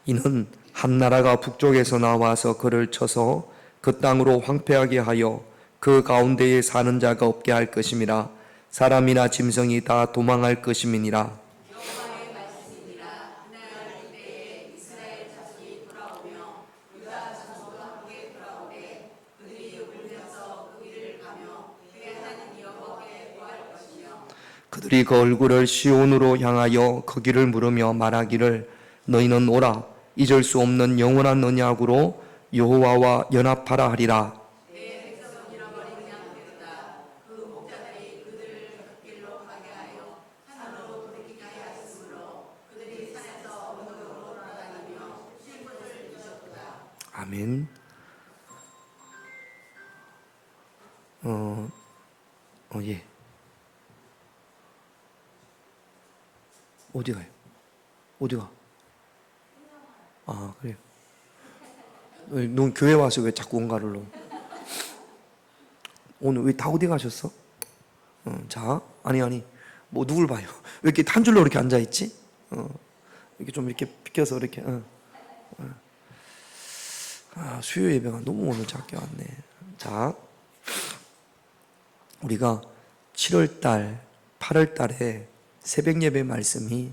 이는 한 나라가 북쪽에서 나와서 그를 쳐서 그 땅으로 황폐하게 하여 그 가운데에 사는 자가 없게 할 것임이라. 사람이나 짐승이 다 도망할 것임이니라. 그들이 그 얼굴을 시온으로 향하여 거기를 물으며 말하기를 너희는 오라 잊을 수 없는 영원한 언약으로 여호와와 연합하라 하리라. 아멘. 예. 어디 가요? 어디 가? 아, 그래요. 넌 교회 와서 왜 자꾸 온가를 놓? 오늘 왜 다 어디 가셨어? 자, 아니, 뭐 누굴 봐요? 왜 이렇게 한 줄로 이렇게 앉아 있지? 이렇게 좀 이렇게 비켜서 이렇게. 아, 수요 예배가 너무 오늘 작게 왔네. 자, 우리가 7월달, 8월달에 새벽 예배 말씀이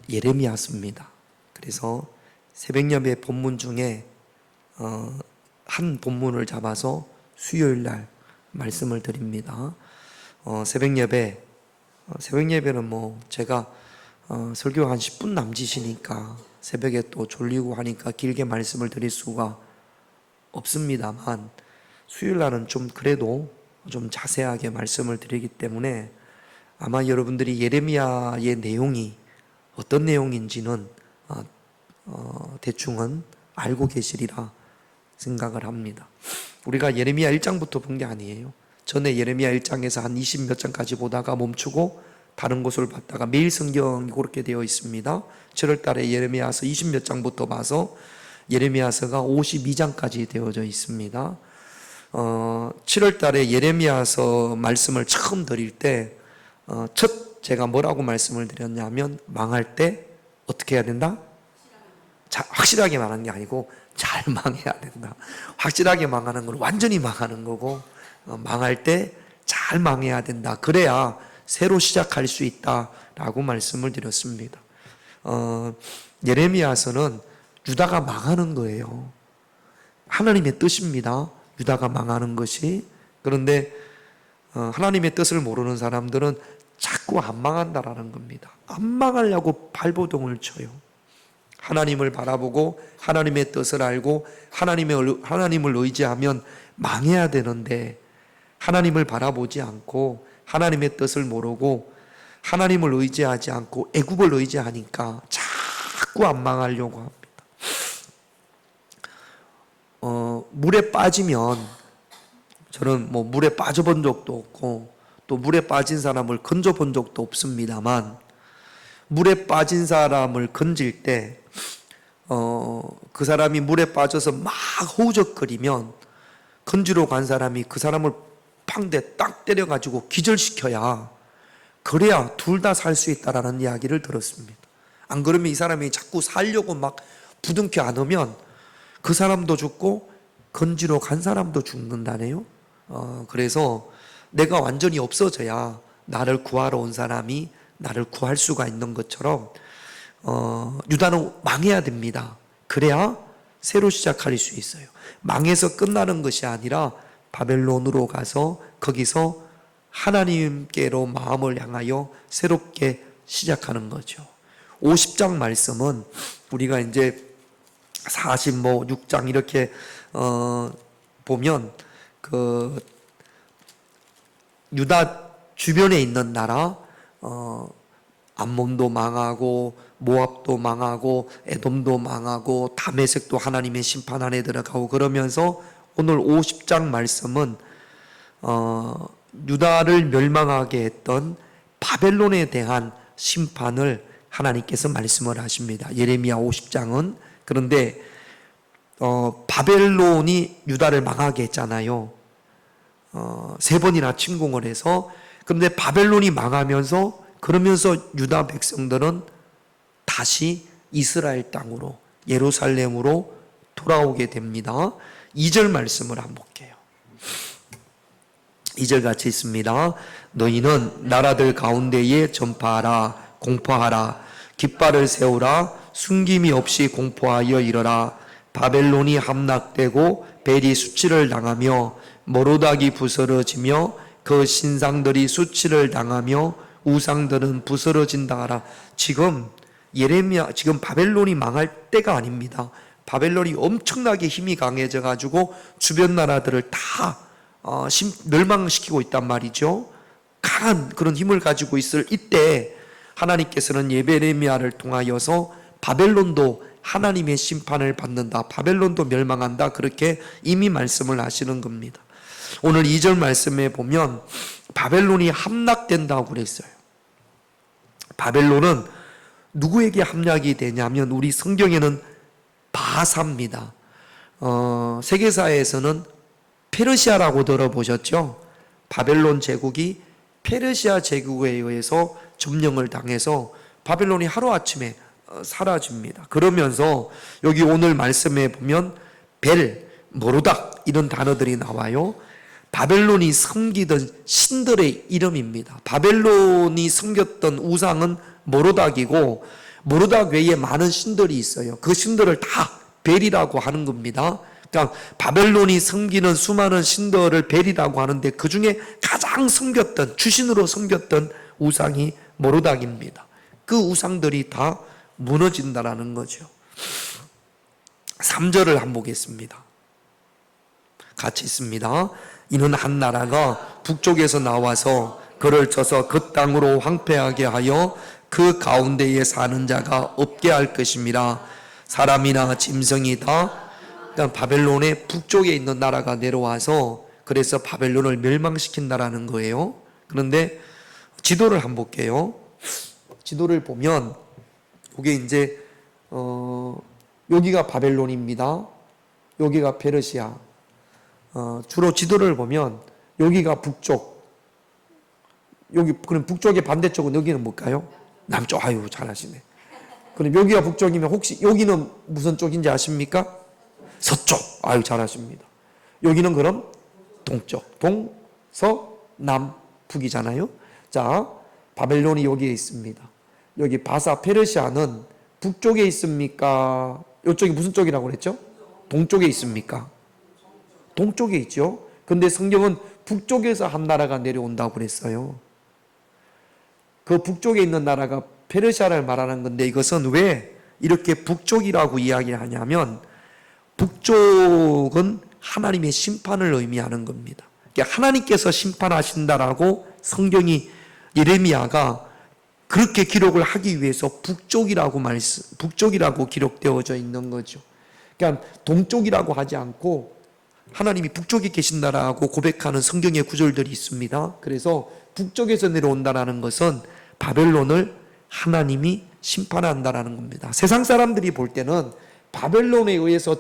예레미야서입니다. 그래서 새벽 예배 본문 중에 한 본문을 잡아서 수요일 날 말씀을 드립니다. 새벽 예배는 뭐 제가 설교 한 10분 남짓이니까 새벽에 또 졸리고 하니까 길게 말씀을 드릴 수가 없습니다만 수요일 날은 좀 그래도 좀 자세하게 말씀을 드리기 때문에 아마 여러분들이 예레미야의 내용이 어떤 내용인지는 대충은 알고 계시리라 생각을 합니다. 우리가 예레미야 1장부터 본 게 아니에요. 전에 예레미야 1장에서 한 20 몇 장까지 보다가 멈추고 다른 곳을 봤다가 매일 성경이 그렇게 되어 있습니다. 7월 달에 예레미야서 20 몇 장부터 봐서 예레미야서가 52장까지 되어져 있습니다. 7월 달에 예레미야서 말씀을 처음 드릴 때 제가 뭐라고 말씀을 드렸냐면 망할 때 어떻게 해야 된다? 확실하게 망하는 게 아니고 잘 망해야 된다. 확실하게 망하는 건 완전히 망하는 거고 망할 때 잘 망해야 된다. 그래야 새로 시작할 수 있다라고 말씀을 드렸습니다. 예레미야서는 유다가 망하는 거예요. 하나님의 뜻입니다. 유다가 망하는 것이. 그런데 하나님의 뜻을 모르는 사람들은 자꾸 안 망한다라는 겁니다. 안 망하려고 발버둥을 쳐요. 하나님을 바라보고 하나님의 뜻을 알고 하나님을 의지하면 망해야 되는데 하나님을 바라보지 않고 하나님의 뜻을 모르고 하나님을 의지하지 않고 애굽을 의지하니까 자꾸 안 망하려고 합니다. 물에 빠지면 저는 뭐 물에 빠져본 적도 없고 또 물에 빠진 사람을 건져본 적도 없습니다만 물에 빠진 사람을 건질 때 그 사람이 물에 빠져서 막 허우적거리면 건지러 간 사람이 그 사람을 팡대 딱 때려가지고 기절시켜야 그래야 둘 다 살 수 있다라는 이야기를 들었습니다. 안 그러면 이 사람이 자꾸 살려고 막 부둥켜 안으면 그 사람도 죽고 건지러 간 사람도 죽는다네요. 그래서 내가 완전히 없어져야 나를 구하러 온 사람이 나를 구할 수가 있는 것처럼 유다는 망해야 됩니다. 그래야 새로 시작할 수 있어요. 망해서 끝나는 것이 아니라 바벨론으로 가서 거기서 하나님께로 마음을 향하여 새롭게 시작하는 거죠. 50장 말씀은 우리가 이제 46장 이렇게 보면 그 유다 주변에 있는 나라 암몬도 망하고 모압도 망하고 에돔도 망하고 다메섹도 하나님의 심판 안에 들어가고 그러면서 오늘 50장 말씀은 유다를 멸망하게 했던 바벨론에 대한 심판을 하나님께서 말씀을 하십니다. 예레미야 50장은. 그런데 바벨론이 유다를 망하게 했잖아요. 3번이나 침공을 해서. 그런데 바벨론이 망하면서 그러면서 유다 백성들은 다시 이스라엘 땅으로 예루살렘으로 돌아오게 됩니다. 2절 말씀을 한번 볼게요. 2절 같이 있습니다. 너희는 나라들 가운데에 전파하라, 공포하라, 깃발을 세우라, 숨김이 없이 공포하여 이르라. 바벨론이 함락되고 벨이 수치를 당하며 모로닥이 부스러지며 그 신상들이 수치를 당하며 우상들은 부스러진다 하라. 지금 지금 바벨론이 망할 때가 아닙니다. 바벨론이 엄청나게 힘이 강해져 가지고 주변 나라들을 다 멸망시키고 있단 말이죠. 강한 그런 힘을 가지고 있을 이때 하나님께서는 예레미야를 통하여서 바벨론도 하나님의 심판을 받는다, 바벨론도 멸망한다, 그렇게 이미 말씀을 하시는 겁니다. 오늘 2절 말씀에 보면 바벨론이 함락된다고 그랬어요. 바벨론은 누구에게 함락이 되냐면 우리 성경에는 바사입니다. 세계사에서는 페르시아라고 들어보셨죠? 바벨론 제국이 페르시아 제국에 의해서 점령을 당해서 바벨론이 하루아침에 사라집니다. 그러면서 여기 오늘 말씀에 보면 벨, 모르닥 이런 단어들이 나와요. 바벨론이 섬기던 신들의 이름입니다. 바벨론이 섬겼던 우상은 모르닥이고 모르닥 외에 많은 신들이 있어요. 그 신들을 다 벨이라고 하는 겁니다. 그러니까 바벨론이 섬기는 수많은 신들을 벨이라고 하는데 그 중에 가장 섬겼던, 주신으로 섬겼던 우상이 모르닥입니다. 그 우상들이 다 무너진다라는 거죠. 3절을 한번 보겠습니다. 같이 있습니다. 이는 한 나라가 북쪽에서 나와서 그를 쳐서 그 땅으로 황폐하게 하여 그 가운데에 사는 자가 없게 할 것임이라. 사람이나 짐승이 다, 그러니까 바벨론의 북쪽에 있는 나라가 내려와서 그래서 바벨론을 멸망시킨다라는 거예요. 그런데 지도를 한번 볼게요. 지도를 보면 이게 이제 여기가 바벨론입니다. 여기가 페르시아. 주로 지도를 보면 여기가 북쪽. 여기 그럼 북쪽의 반대쪽은 여기는 뭘까요? 남쪽. 아유, 잘하시네. 그럼 여기가 북쪽이면 혹시 여기는 무슨 쪽인지 아십니까? 서쪽. 아유, 잘하십니다. 여기는 그럼 동쪽. 동, 서, 남, 북이잖아요. 자, 바벨론이 여기에 있습니다. 여기 바사 페르시아는 북쪽에 있습니까? 이쪽이 무슨 쪽이라고 그랬죠? 동쪽에 있습니까? 동쪽에 있죠. 근데 성경은 북쪽에서 한 나라가 내려온다고 그랬어요. 그 북쪽에 있는 나라가 페르시아를 말하는 건데 이것은 왜 이렇게 북쪽이라고 이야기하냐면 북쪽은 하나님의 심판을 의미하는 겁니다. 그러니까 하나님께서 심판하신다라고 성경이 예레미야가 그렇게 기록을 하기 위해서 북쪽이라고 기록되어져 있는 거죠. 그러니까 동쪽이라고 하지 않고 하나님이 북쪽에 계신다라고 고백하는 성경의 구절들이 있습니다. 그래서 북쪽에서 내려온다라는 것은 바벨론을 하나님이 심판한다라는 겁니다. 세상 사람들이 볼 때는 바벨론에 의해서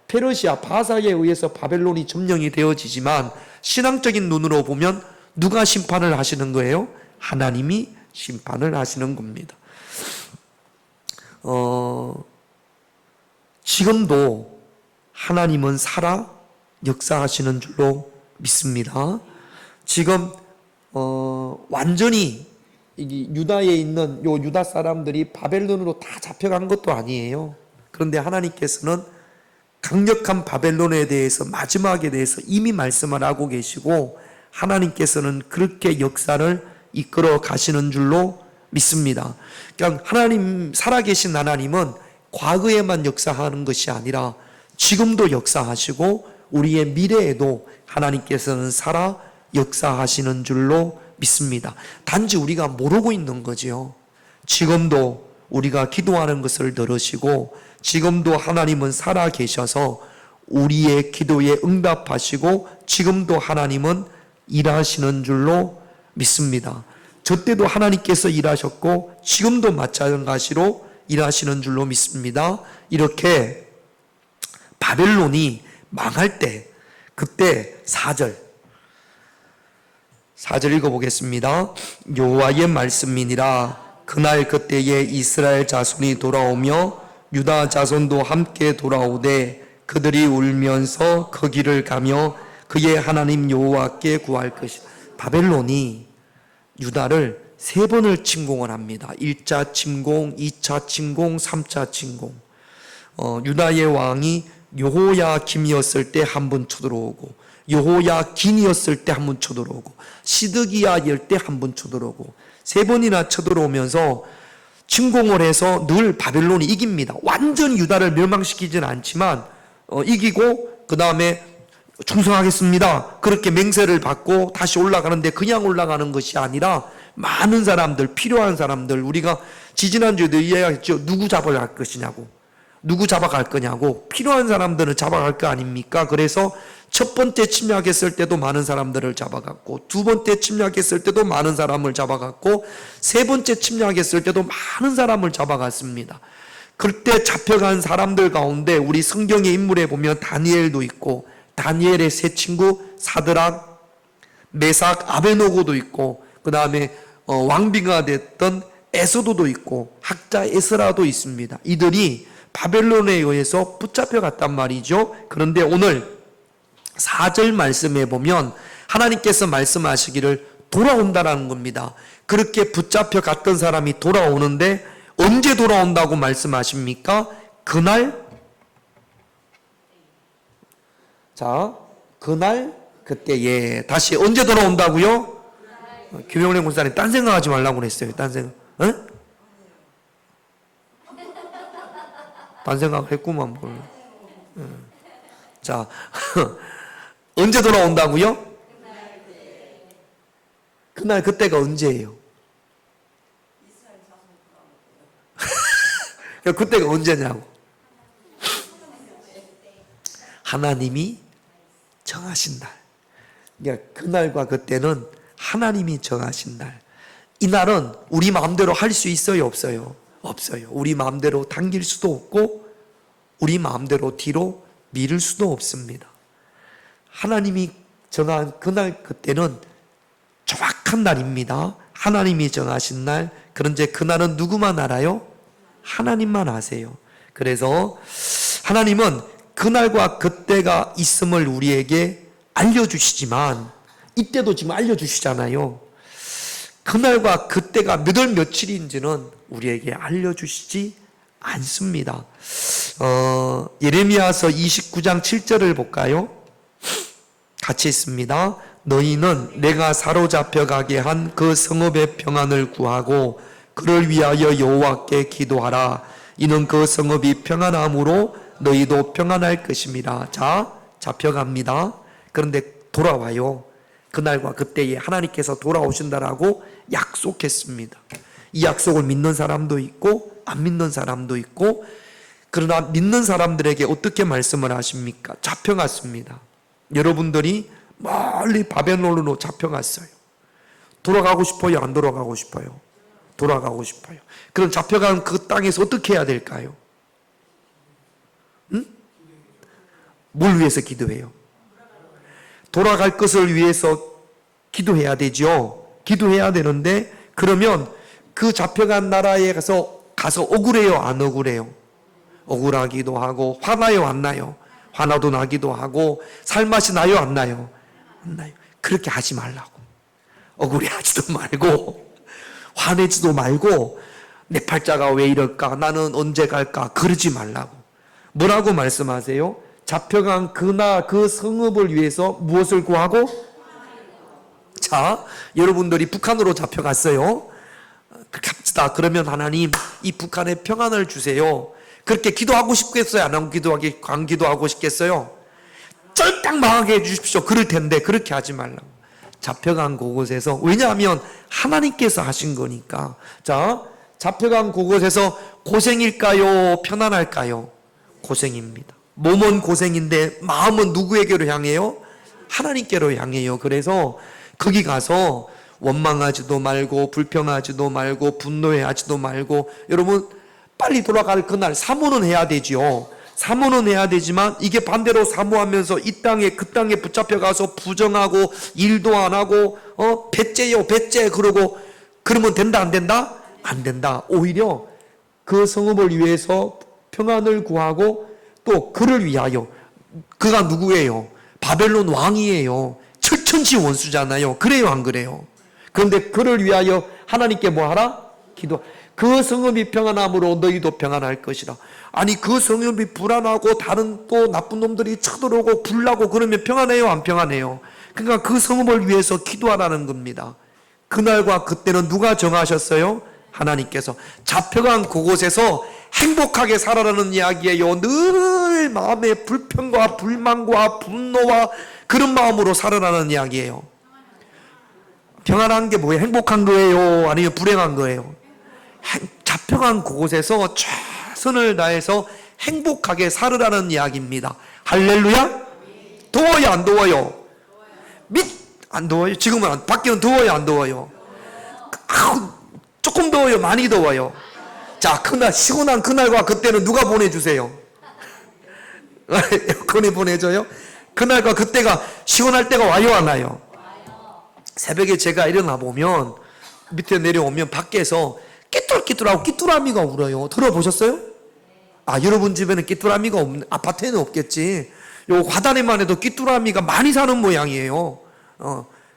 페르시아 바사에 의해서 바벨론이 점령이 되어지지만 신앙적인 눈으로 보면 누가 심판을 하시는 거예요? 하나님이 심판을 하시는 겁니다. 지금도 하나님은 살아 역사하시는 줄로 믿습니다. 지금 완전히 유다에 있는 요 유다 사람들이 바벨론으로 다 잡혀간 것도 아니에요. 그런데 하나님께서는 강력한 바벨론에 대해서 마지막에 대해서 이미 말씀을 하고 계시고 하나님께서는 그렇게 역사를 이끌어 가시는 줄로 믿습니다. 그러니까 하나님, 살아계신 하나님은 과거에만 역사하는 것이 아니라 지금도 역사하시고 우리의 미래에도 하나님께서는 살아 역사하시는 줄로 믿습니다. 단지 우리가 모르고 있는 거지요. 지금도 우리가 기도하는 것을 들으시고 지금도 하나님은 살아 계셔서 우리의 기도에 응답하시고 지금도 하나님은 일하시는 줄로 믿습니다. 저 때도 하나님께서 일하셨고 지금도 마찬가지로 일하시는 줄로 믿습니다. 이렇게 바벨론이 망할 때 그때 4절 읽어보겠습니다. 여호와의 말씀이니라. 그날 그때에 이스라엘 자손이 돌아오며 유다 자손도 함께 돌아오되 그들이 울면서 그 길을 가며 그의 하나님 여호와께 구할 것이다. 바벨론이 유다를 3번을 침공을 합니다. 1차 침공, 2차 침공, 3차 침공. 유다의 왕이 여호야김이었을 때 한 번 쳐들어오고, 여호야긴이었을 때 한 번 쳐들어오고, 시드기야일 때 한 번 쳐들어오고, 3번이나 쳐들어오면서 침공을 해서 늘 바벨론이 이깁니다. 완전 유다를 멸망시키지는 않지만 이기고 그 다음에 충성하겠습니다, 그렇게 맹세를 받고 다시 올라가는데, 그냥 올라가는 것이 아니라 많은 사람들, 필요한 사람들, 우리가 지지난주에도 이야기했죠. 누구 잡아갈 것이냐고, 누구 잡아갈 거냐고. 필요한 사람들은 잡아갈 거 아닙니까? 그래서 첫 번째 침략했을 때도 많은 사람들을 잡아갔고, 두 번째 침략했을 때도 많은 사람을 잡아갔고, 세 번째 침략했을 때도 많은 사람을 잡아갔습니다. 그때 잡혀간 사람들 가운데 우리 성경의 인물에 보면 다니엘도 있고, 다니엘의 세 친구 사드락, 메삭, 아베노고도 있고, 그 다음에 왕비가 됐던 에스더도 있고, 학자 에스라도 있습니다. 이들이 바벨론에 의해서 붙잡혀갔단 말이죠. 그런데 오늘 4절 말씀에 보면 하나님께서 말씀하시기를 돌아온다라는 겁니다. 그렇게 붙잡혀갔던 사람이 돌아오는데 언제 돌아온다고 말씀하십니까? 그날, 자, 그날 그때에. 다시 언제 돌아온다고요? 김영래 목사님 딴 생각하지 말라고 그랬어요. 딴 생각. 딴 생각 했구만 뭘. 자, 언제 돌아온다고요? 그날 그때가 언제예요? 그때가 언제냐고. 하나님이 정하신 날. 그러니까 그날과 그때는 하나님이 정하신 날. 이 날은 우리 마음대로 할 수 있어요, 없어요? 없어요. 우리 마음대로 당길 수도 없고 우리 마음대로 뒤로 미룰 수도 없습니다. 하나님이 정한 그날 그때는 정확한 날입니다. 하나님이 정하신 날. 그런데 그날은 누구만 알아요? 하나님만 아세요. 그래서 하나님은 그날과 그때가 있음을 우리에게 알려주시지만, 이때도 지금 알려주시잖아요. 그날과 그때가 몇 월 며칠인지는 우리에게 알려주시지 않습니다. 예레미야서 29장 7절을 볼까요? 같이 있습니다. 너희는 내가 사로잡혀 가게 한 그 성읍의 평안을 구하고 그를 위하여 여호와께 기도하라. 이는 그 성읍이 평안함으로 너희도 평안할 것임이라. 자, 잡혀갑니다. 그런데 돌아와요. 그날과 그때에 하나님께서 돌아오신다라고 약속했습니다. 이 약속을 믿는 사람도 있고 안 믿는 사람도 있고, 그러나 믿는 사람들에게 어떻게 말씀을 하십니까? 잡혀갔습니다. 여러분들이 멀리 바벨론으로 잡혀갔어요. 돌아가고 싶어요? 안 돌아가고 싶어요? 돌아가고 싶어요. 그럼 잡혀간 그 땅에서 어떻게 해야 될까요? 응? 뭘 위해서 기도해요? 돌아갈 것을 위해서 기도해야 되죠. 기도해야 되는데, 그러면 그 잡혀간 나라에 가서 억울해요, 안 억울해요? 억울하기도 하고, 화나요, 안 나요? 화나도 나기도 하고, 살맛이 나요, 안 나요? 안 나요. 그렇게 하지 말라고. 억울해하지도 말고 화내지도 말고, 내 팔자가 왜 이럴까, 나는 언제 갈까, 그러지 말라고. 뭐라고 말씀하세요? 잡혀간 그 성읍을 위해서 무엇을 구하고? 자, 여러분들이 북한으로 잡혀갔어요. 갑시다. 그러면 하나님, 이 북한에 평안을 주세요. 그렇게 기도하고 싶겠어요? 안 기도하고 싶겠어요? 쫄딱 망하게 해주십시오. 그럴 텐데 그렇게 하지 말라고. 잡혀간 그곳에서, 왜냐하면 하나님께서 하신 거니까. 자, 잡혀간 그곳에서 고생일까요, 편안할까요? 고생입니다. 몸은 고생인데 마음은 누구에게로 향해요? 하나님께로 향해요. 그래서 거기 가서 원망하지도 말고, 불평하지도 말고, 분노해하지도 말고, 여러분 빨리 돌아갈 그날 사모는 해야 되지요. 사모는 해야 되지만, 이게 반대로 사모하면서 이 땅에 그 땅에 붙잡혀가서 부정하고 일도 안 하고 배째요 배째 그러고 그러면 된다, 안 된다? 안 된다. 오히려 그 성읍을 위해서 평안을 구하고 또 그를 위하여, 그가 누구예요? 바벨론 왕이에요. 철천지 원수잖아요. 그래요, 안 그래요? 그런데 그를 위하여 하나님께 뭐 하라? 기도. 그 성읍이 평안함으로 너희도 평안할 것이라. 아니, 그 성읍이 불안하고 다른 또 나쁜 놈들이 쳐들어오고 불나고 그러면 평안해요, 안 평안해요? 그러니까 그 성읍을 위해서 기도하라는 겁니다. 그날과 그때는 누가 정하셨어요? 하나님께서. 잡혀간 그곳에서 행복하게 살아라는 이야기예요. 늘 마음에 불평과 불만과 분노와 그런 마음으로 살아라는 이야기예요. 평안한 게 뭐예요? 행복한 거예요? 아니면 불행한 거예요? 잡혀간 그곳에서 최선을 다해서 행복하게 살으라는 이야기입니다. 할렐루야? 더워요, 안 더워요? 안 더워요? 지금은 밖에는 더워요, 안 더워요? 조금 더워요, 많이 더워요? 자, 그날 시원한 그날과 그때는 누가 보내주세요? 에어컨이 보내줘요? 그날과 그때가 시원할 때가 와요, 안 와요? 새벽에 제가 일어나 보면 밑에 내려오면 밖에서 끼뚤끼뚤하고 끼뚜라미가 울어요. 들어보셨어요? 아, 여러분 집에는 끼뚜라미가 없는, 아파트에는 없겠지. 요 화단에만 해도 끼뚜라미가 많이 사는 모양이에요.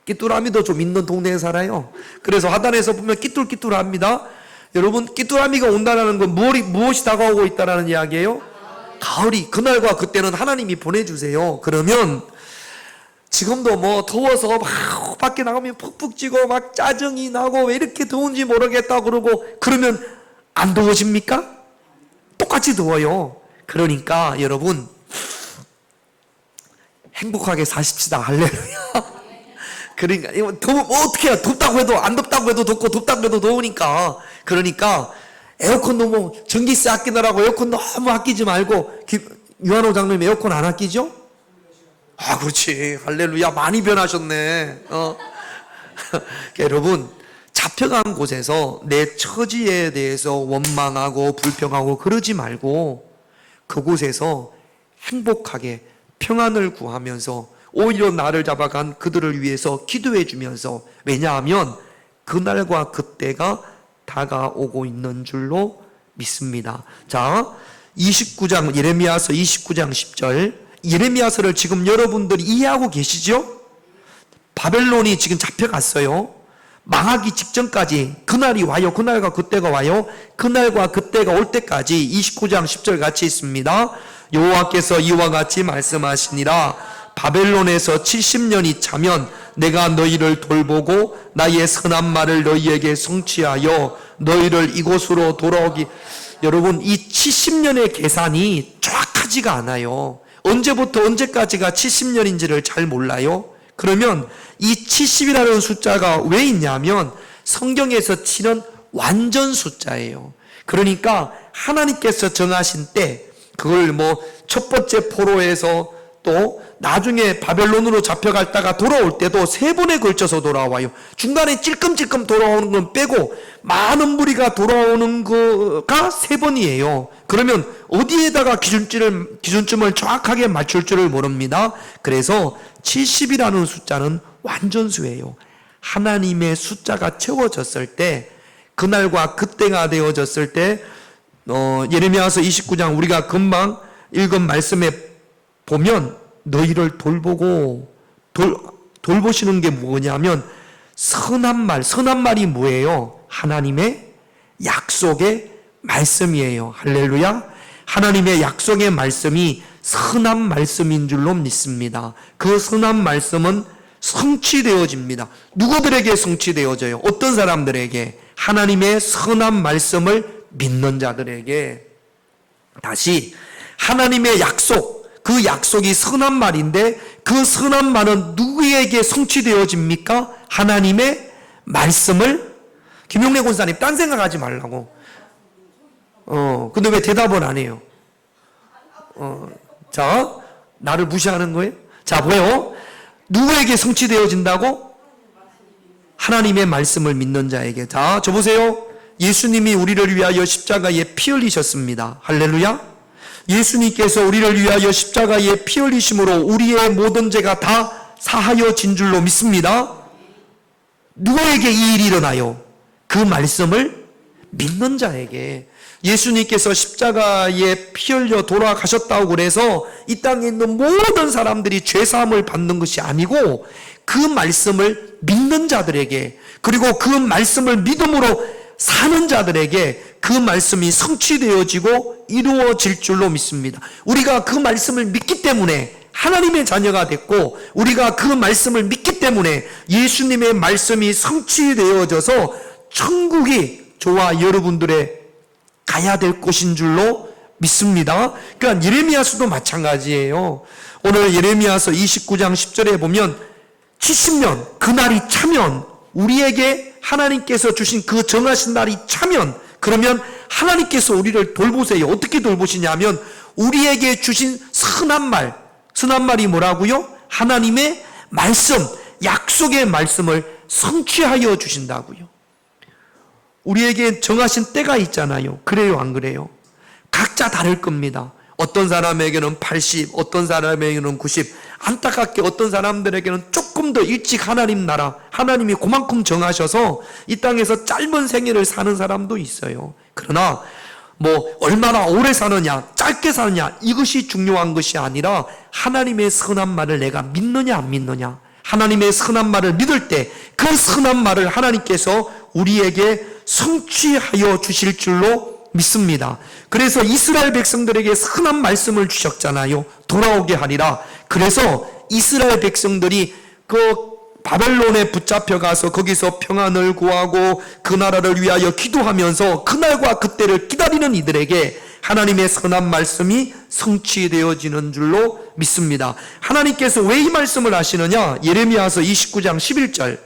끼뚜라미도 좀 있는 동네에 살아요. 그래서 화단에서 보면 끼뚤끼뚤합니다. 여러분, 끼뚜라미가 온다는 건 무엇이 다가오고 있다는 이야기예요? 가을이. 그날과 그때는 하나님이 보내주세요. 그러면 지금도 뭐 더워서 막 밖에 나가면 푹푹 찌고 막 짜증이 나고 왜 이렇게 더운지 모르겠다 그러고 그러면 안 더워집니까? 똑같이 더워요. 그러니까 여러분 행복하게 사십시다. 할렐루야. 그러니까 더우면 어떻게 해요? 덥다고 해도 안 덥다고 해도 덥고 덥다고 해도 더우니까. 그러니까 에어컨 너무 전기세 아끼느라고 에어컨 너무 아끼지 말고. 유한호 장로님 에어컨 안 아끼죠? 아, 그렇지. 할렐루야. 많이 변하셨네. 여러분, 잡혀간 곳에서 내 처지에 대해서 원망하고 불평하고 그러지 말고 그곳에서 행복하게 평안을 구하면서 오히려 나를 잡아간 그들을 위해서 기도해 주면서, 왜냐하면 그날과 그때가 다가오고 있는 줄로 믿습니다. 자, 29장 예레미야서 29장 10절. 예레미야서를 지금 여러분들이 이해하고 계시죠? 바벨론이 지금 잡혀갔어요. 망하기 직전까지 그날이 와요. 그날과 그때가 와요. 그날과 그때가 올 때까지 29장 10절 같이 있습니다. 여호와께서 이와 같이 말씀하시니라. 바벨론에서 70년이 차면 내가 너희를 돌보고 나의 선한 말을 너희에게 성취하여 너희를 이곳으로 돌아오기. 여러분, 이 70년의 계산이 정확하지가 않아요. 언제부터 언제까지가 70년인지를 잘 몰라요. 그러면 이 70이라는 숫자가 왜 있냐면 성경에서 치는 완전 숫자예요. 그러니까 하나님께서 정하신 때, 그걸 뭐 첫 번째 포로에서 또 나중에 바벨론으로 잡혀갔다가 돌아올 때도 3번에 걸쳐서 돌아와요. 중간에 찔끔찔끔 돌아오는 건 빼고 많은 무리가 돌아오는 거가 3번이에요. 그러면 어디에다가 기준점을 정확하게 맞출 줄을 모릅니다. 그래서 70이라는 숫자는 완전수예요. 하나님의 숫자가 채워졌을 때, 그날과 그때가 되어졌을 때, 예레미야서 29장 우리가 금방 읽은 말씀에 보면 너희를 돌보고 돌보시는 게 뭐냐면 선한 말이 뭐예요? 하나님의 약속의 말씀이에요. 할렐루야. 하나님의 약속의 말씀이 선한 말씀인 줄로 믿습니다. 그 선한 말씀은 성취되어집니다. 누구들에게 성취되어져요? 어떤 사람들에게? 하나님의 선한 말씀을 믿는 자들에게. 다시, 하나님의 약속, 그 약속이 선한 말인데 그 선한 말은 누구에게 성취되어집니까? 하나님의 말씀을. 김용래 권사님, 딴 생각하지 말라고. 근데 왜 대답을 안 해요? 자, 나를 무시하는 거예요? 자, 보여. 누구에게 성취되어진다고? 하나님의 말씀을 믿는 자에게. 자, 저 보세요. 예수님이 우리를 위하여 십자가에 피 흘리셨습니다. 할렐루야. 예수님께서 우리를 위하여 십자가에 피 흘리심으로 우리의 모든 죄가 다 사하여진 줄로 믿습니다. 누구에게 이 일이 일어나요? 그 말씀을 믿는 자에게. 예수님께서 십자가에 피 흘려 돌아가셨다고 그래서 이 땅에 있는 모든 사람들이 죄사함을 받는 것이 아니고 그 말씀을 믿는 자들에게, 그리고 그 말씀을 믿음으로 사는 자들에게 그 말씀이 성취되어지고 이루어질 줄로 믿습니다. 우리가 그 말씀을 믿기 때문에 하나님의 자녀가 됐고, 우리가 그 말씀을 믿기 때문에 예수님의 말씀이 성취되어져서 천국이 저와 여러분들의 가야 될 곳인 줄로 믿습니다. 그러니까 예레미야서도 마찬가지예요. 오늘 예레미야서 29장 10절에 보면 70년 그날이 차면, 우리에게 하나님께서 주신 그 정하신 날이 차면, 그러면 하나님께서 우리를 돌보세요. 어떻게 돌보시냐면 우리에게 주신 선한 말이 뭐라고요? 하나님의 말씀, 약속의 말씀을 성취하여 주신다고요. 우리에게 정하신 때가 있잖아요. 그래요, 안 그래요? 각자 다를 겁니다. 어떤 사람에게는 80, 어떤 사람에게는 90, 안타깝게 어떤 사람들에게는 조금 더 일찍 하나님 나라, 하나님이 그만큼 정하셔서 이 땅에서 짧은 생애를 사는 사람도 있어요. 그러나 얼마나 오래 사느냐, 짧게 사느냐, 이것이 중요한 것이 아니라 하나님의 선한 말을 내가 믿느냐 안 믿느냐, 하나님의 선한 말을 믿을 때 그 선한 말을 하나님께서 우리에게 성취하여 주실 줄로 믿습니다. 그래서 이스라엘 백성들에게 선한 말씀을 주셨잖아요. 돌아오게 하리라. 그래서 이스라엘 백성들이 그 바벨론에 붙잡혀 가서 거기서 평안을 구하고 그 나라를 위하여 기도하면서 그날과 그때를 기다리는 이들에게 하나님의 선한 말씀이 성취되어지는 줄로 믿습니다. 하나님께서 왜 이 말씀을 하시느냐? 예레미야서 29장 11절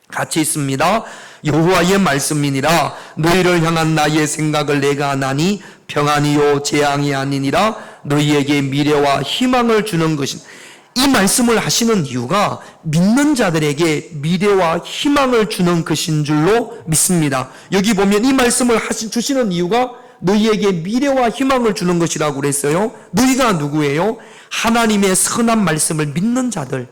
같이 있습니다. 여호와의 말씀이니라. 너희를 향한 나의 생각을 내가 아나니 평안이요 재앙이 아니니라. 너희에게 미래와 희망을 주는 것인. 이 말씀을 하시는 이유가 믿는 자들에게 미래와 희망을 주는 것인 줄로 믿습니다. 여기 보면 이 말씀을 주시는 이유가 너희에게 미래와 희망을 주는 것이라고 그랬어요. 너희가 누구예요? 하나님의 선한 말씀을 믿는 자들.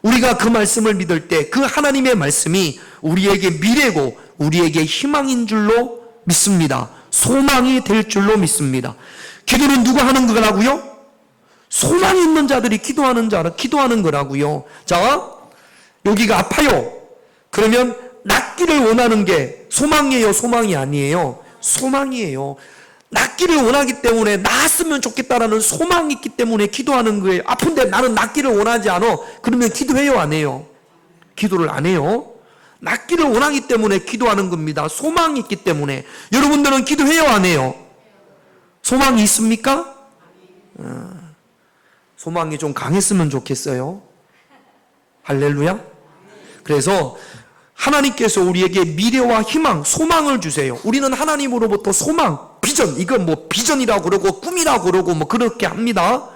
우리가 그 말씀을 믿을 때 그 하나님의 말씀이 우리에게 미래고 우리에게 희망인 줄로 믿습니다. 소망이 될 줄로 믿습니다. 기도는 누가 하는 거라고요? 소망이 있는 자들이 기도하는 거라고요. 자, 여기가 아파요. 그러면 낫기를 원하는 게 소망이에요, 소망이 아니에요? 소망이에요. 낫기를 원하기 때문에 나았으면 좋겠다라는 소망이 있기 때문에 기도하는 거예요. 아픈데 나는 낫기를 원하지 않아. 그러면 기도해요, 안 해요? 기도를 안 해요. 낫기를 원하기 때문에 기도하는 겁니다. 소망이 있기 때문에. 여러분들은 기도해요, 안 해요? 소망이 있습니까? 소망이 좀 강했으면 좋겠어요. 할렐루야. 그래서 하나님께서 우리에게 미래와 희망, 소망을 주세요. 우리는 하나님으로부터 소망, 비전, 이건 비전이라고 그러고 꿈이라고 그러고 그렇게 합니다.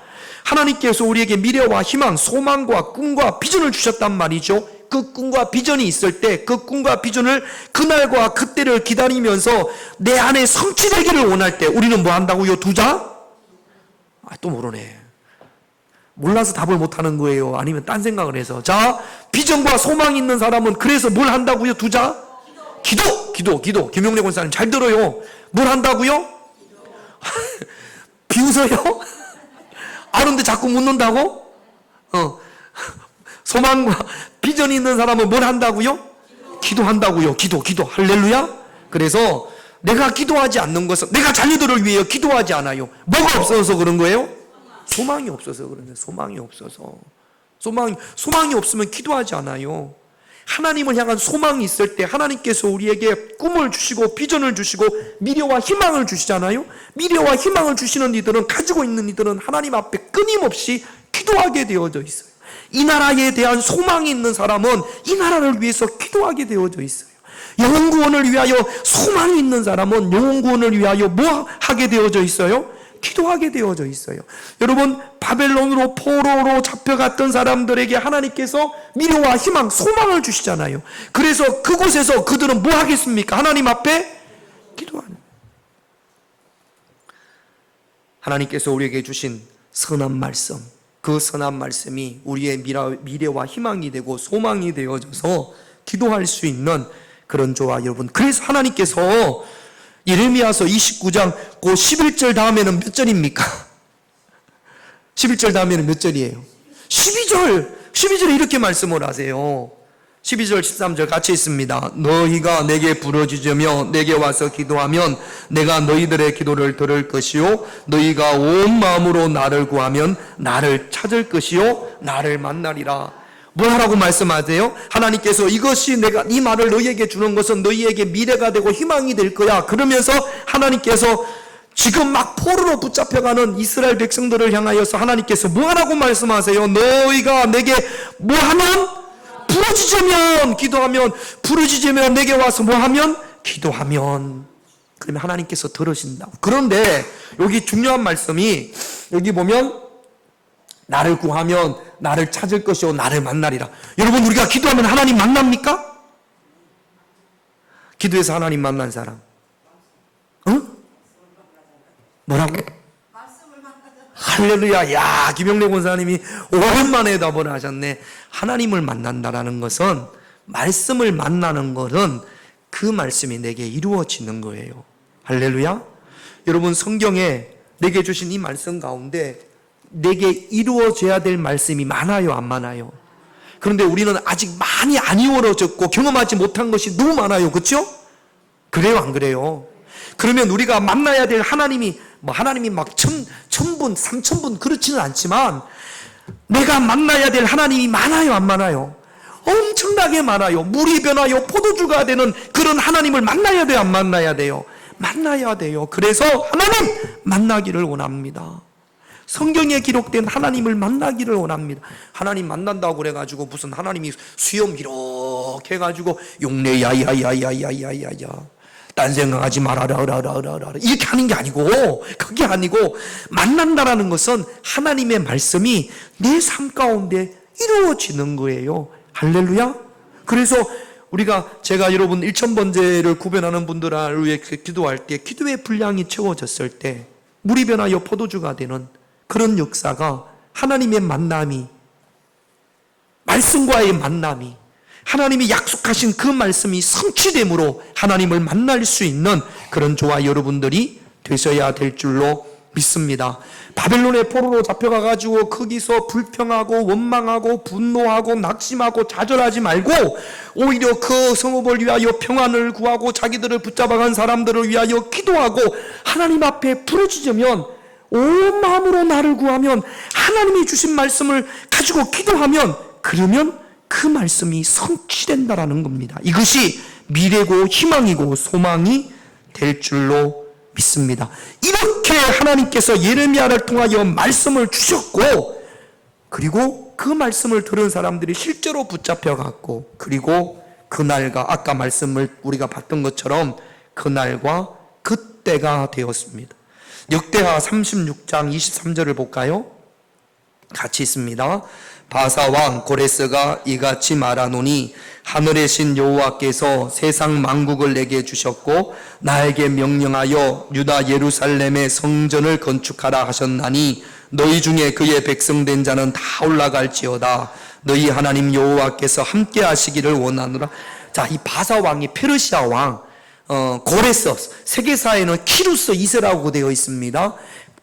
하나님께서 우리에게 미래와 희망, 소망과 꿈과 비전을 주셨단 말이죠. 그 꿈과 비전이 있을 때 그 꿈과 비전을 그날과 그때를 기다리면서 내 안에 성취되기를 원할 때 우리는 뭐 한다고요? 두자? 또 모르네. 몰라서 답을 못하는 거예요? 아니면 딴 생각을 해서? 자, 비전과 소망이 있는 사람은 그래서 뭘 한다고요? 두자? 기도. 김용래 권사님 잘 들어요. 뭘 한다고요? 비웃어요? 아는데 자꾸 묻는다고? 소망과 비전이 있는 사람은 뭘 한다고요? 기도한다고요. 기도. 할렐루야. 그래서 내가 기도하지 않는 것은 내가 자녀들을 위해 기도하지 않아요. 뭐가 없어서 그런 거예요? 소망이 없어서 그런데. 소망이 없어서. 소망이 없으면 기도하지 않아요. 하나님을 향한 소망이 있을 때 하나님께서 우리에게 꿈을 주시고 비전을 주시고 미래와 희망을 주시잖아요. 미래와 희망을 주시는 이들은, 가지고 있는 이들은 하나님 앞에 끊임없이 기도하게 되어져 있어요. 이 나라에 대한 소망이 있는 사람은 이 나라를 위해서 기도하게 되어져 있어요. 영혼구원을 위하여 소망이 있는 사람은 영혼구원을 위하여 뭐 하게 되어져 있어요? 기도하게 되어져 있어요. 여러분, 바벨론으로 포로로 잡혀갔던 사람들에게 하나님께서 미래와 희망, 소망을 주시잖아요. 그래서 그곳에서 그들은 뭐 하겠습니까? 하나님 앞에 기도하는. 하나님께서 우리에게 주신 선한 말씀, 그 선한 말씀이 우리의 미래와 희망이 되고 소망이 되어져서 기도할 수 있는 그런 저와 여러분. 그래서 하나님께서 예레미야서 29장 그 11절 다음에는 몇 절입니까? 11절 다음에는 몇 절이에요? 12절에 이렇게 말씀을 하세요. 12절 13절 같이 있습니다. 너희가 내게 부르짖으며 내게 와서 기도하면 내가 너희들의 기도를 들을 것이요 너희가 온 마음으로 나를 구하면 나를 찾을 것이요 나를 만나리라. 뭐 하라고 말씀하세요? 하나님께서 이것이 내가 이 말을 너희에게 주는 것은 너희에게 미래가 되고 희망이 될 거야. 그러면서 하나님께서 지금 막 포로로 붙잡혀가는 이스라엘 백성들을 향하여서 하나님께서 뭐 하라고 말씀하세요? 너희가 내게 뭐 하면? 부르짖으면, 기도하면, 부르짖으면 내게 와서 뭐 하면? 기도하면. 그러면 하나님께서 들으신다고. 그런데 여기 중요한 말씀이 여기 보면 나를 구하면 나를 찾을 것이요 나를 만나리라. 여러분, 우리가 기도하면 하나님 만납니까? 기도해서 하나님 만난 사람. 응? 뭐라고? 할렐루야. 야, 김영래 권사님이 오랜만에 답을 하셨네. 하나님을 만난다라는 것은, 말씀을 만나는 것은 그 말씀이 내게 이루어지는 거예요. 할렐루야. 여러분, 성경에 내게 주신 이 말씀 가운데 내게 이루어져야 될 말씀이 많아요, 안 많아요? 그런데 우리는 아직 많이 안 이루어졌고 경험하지 못한 것이 너무 많아요. 그렇죠? 그래요, 안 그래요? 그러면 우리가 만나야 될 하나님이 막 천분, 삼천분 그렇지는 않지만 내가 만나야 될 하나님이 많아요, 안 많아요? 엄청나게 많아요. 물이 변하여 포도주가 되는 그런 하나님을 만나야 돼요, 안 만나야 돼요? 만나야 돼요. 그래서 하나님 만나기를 원합니다. 성경에 기록된 하나님을 만나기를 원합니다. 하나님 만난다고 그래가지고 무슨 하나님이 수염 이렇게 해가지고 용내 야야야야야야야야 딴 생각하지 말아라 이렇게 하는 게 아니고, 그게 아니고, 만난다라는 것은 하나님의 말씀이 내 삶 가운데 이루어지는 거예요. 할렐루야. 그래서 제가 여러분 1000번제를 구별하는 분들을 위해 기도할 때 기도의 분량이 채워졌을 때 물이 변하여 포도주가 되는 그런 역사가, 하나님의 만남이, 말씀과의 만남이, 하나님이 약속하신 그 말씀이 성취됨으로 하나님을 만날 수 있는 그런 저와 여러분들이 되셔야 될 줄로 믿습니다. 바벨론의 포로로 잡혀가가지고 거기서 불평하고 원망하고 분노하고 낙심하고 좌절하지 말고 오히려 그 성읍을 위하여 평안을 구하고 자기들을 붙잡아간 사람들을 위하여 기도하고 하나님 앞에 부르짖으면, 온 마음으로 나를 구하면, 하나님이 주신 말씀을 가지고 기도하면, 그러면 그 말씀이 성취된다라는 겁니다. 이것이 미래고 희망이고 소망이 될 줄로 믿습니다. 이렇게 하나님께서 예레미야를 통하여 말씀을 주셨고, 그리고 그 말씀을 들은 사람들이 실제로 붙잡혀갔고, 그리고 그날과 아까 말씀을 우리가 봤던 것처럼 그날과 그때가 되었습니다. 역대하 36장 23절을 볼까요? 같이 있습니다. 바사왕 고레스가 이같이 말하노니 하늘의 신 여호와께서 세상 만국을 내게 주셨고 나에게 명령하여 유다 예루살렘의 성전을 건축하라 하셨나니 너희 중에 그의 백성된 자는 다 올라갈지어다. 너희 하나님 여호와께서 함께 하시기를 원하노라. 자, 이 바사왕이 페르시아 왕 고레스, 세계사에는 키루스 2세라고 되어 있습니다.